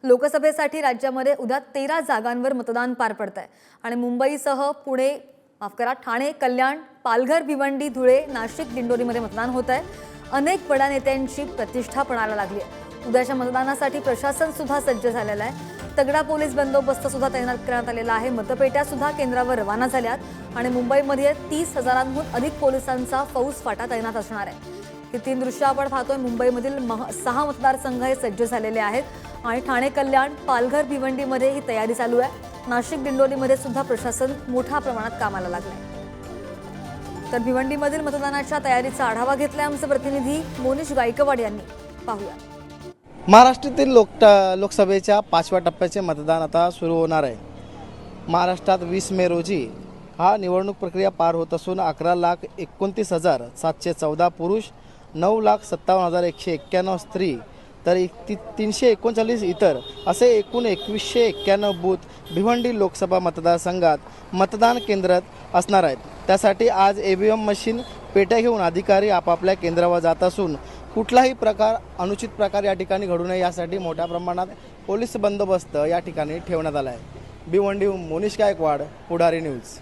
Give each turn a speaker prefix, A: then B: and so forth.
A: लोकसभेसाठी राज्यामध्ये उद्या 13 जागांवर मतदान पार पडतंय आणि मुंबईसह पुणे, ठाणे, कल्याण, पालघर, भिवंडी, धुळे, नाशिक, दिंडोरीमध्ये मतदान होत आहे। अनेक बड्या नेत्यांची प्रतिष्ठा पणाला लागली आहे। उद्याच्या मतदानासाठी प्रशासन सुद्धा सज्ज झालेलं आहे। तगडा पोलीस बंदोबस्त सुद्धा तैनात करण्यात आलेला आहे। मतपेट्या सुद्धा केंद्रावर रवाना झाल्यात आणि मुंबईमध्ये 30,000हून अधिक पोलिसांचा फौज फाटा तैनात असणार आहे। ही तीन दृश्य आपण पाहतोय। मुंबईमधील 6 मतदारसंघ हे सज्ज झालेले आहेत आणि ठाणे, कल्याण, पालघर, भिवंडीमध्ये ही तयारी चालू आहे। नाशिक, दिंडोरीमध्ये सुद्धा प्रशासन मोठ्या प्रमाणात कामाला लागलंय। तर भिवंडीमधील मतदानाच्या तयारीचा आढावा घेतलाय आमचे प्रतिनिधी मोनिश गायकवाड यांनी। पाहूया।
B: महाराष्ट्रातील लोकसभेच्या 5व्या टप्प्याचे मतदान आता सुरू होणार आहे। महाराष्ट्रात 20 मे रोजी हा निवडणूक प्रक्रिया पार होत असून 11,29,714 पुरुष, 9,57,191 स्त्री तर 339 इतर असे एकूण 2191 बूथ भिवंडी लोकसभा मतदारसंघात मतदान केंद्रात असणार आहेत। त्यासाठी आज ईव्हीएम मशीन पेट्या घेऊन अधिकारी आपापल्या केंद्रावर जात असून कुठलाही अनुचित प्रकार या ठिकाणी घडू नये यासाठी मोठ्या प्रमाणात पोलीस बंदोबस्त या ठिकाणी ठेवण्यात आला आहे। भिवंडी मोनिश गायकवाड, पुढारी न्यूज।